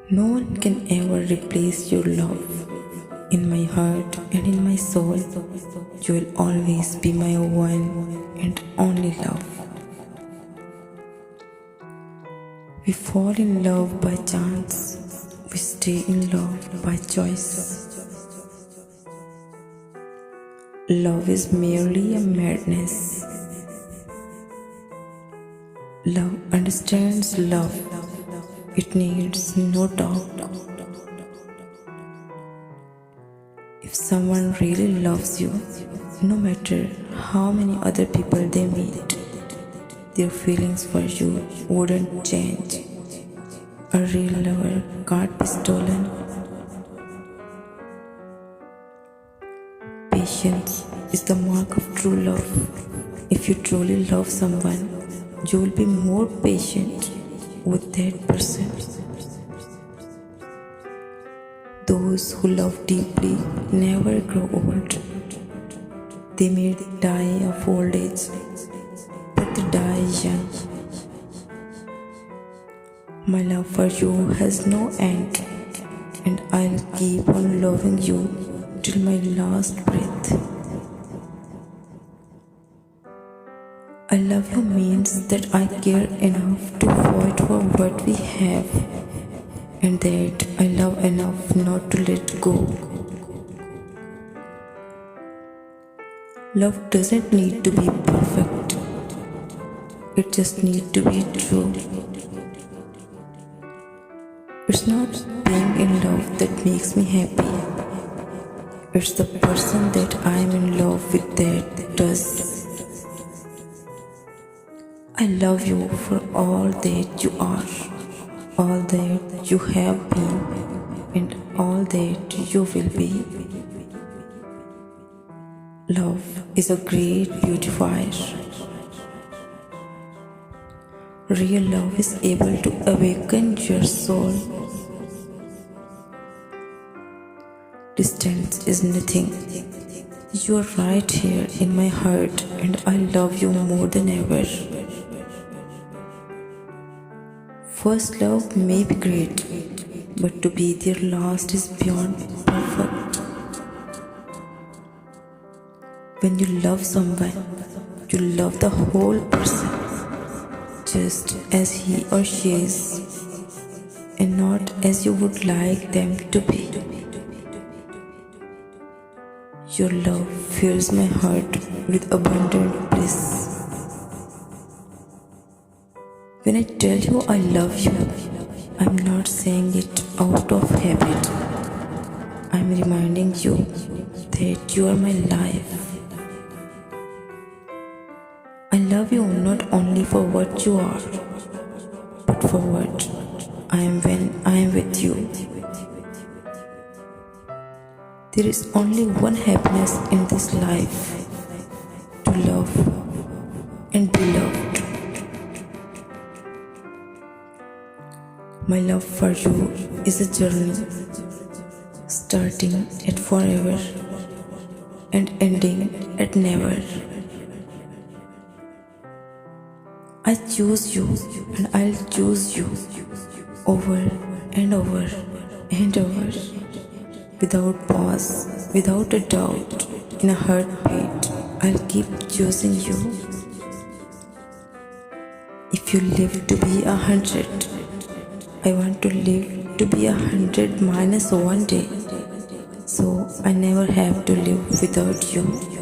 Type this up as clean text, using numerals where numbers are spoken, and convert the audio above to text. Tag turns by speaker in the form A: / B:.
A: No one can ever replace your love. In my heart and in my soul, you will always be my one and only love. We fall in love by chance, we stay in love by choice. Love is merely a madness. Love understands love, it needs no doubt. If someone really loves you, no matter how many other people they meet, their feelings for you wouldn't change. A real lover can't be stolen. Patience is the mark of true love. If you truly love someone, you will be more patient with that person. Those who love deeply never grow old. They may die of old age, but they die young. My love for you has no end, and I'll keep on loving you till my last breath. I love you means that I care enough to fight for what we have, and that I love enough not to let go. Love doesn't need to be perfect, it just needs to be true. It's not being in love that makes me happy, it's the person that I'm in love with that does. I love you for all that you are, all that you have been, and all that you will be. Love is a great beautifier. Real love is able to awaken your soul. Distance is nothing. You are right here in my heart, and I love you more than ever. First love may be great, but to be their last is beyond perfect. When you love someone, you love the whole person, just as he or she is, and not as you would like them to be. Your love fills my heart with abundant bliss. When I tell you I love you, I'm not saying it out of habit. I'm reminding you that you are my life. I love you not only for what you are, but for what I am when I am with you. There is only one happiness in this life: to love and be loved. My love for you is a journey, starting at forever and ending at never. I choose you and I'll choose you over and over and over, without pause, without a doubt, in a heartbeat. I'll keep choosing you. If you live to be 100, I want to live to be 100 minus one day, so I never have to live without you.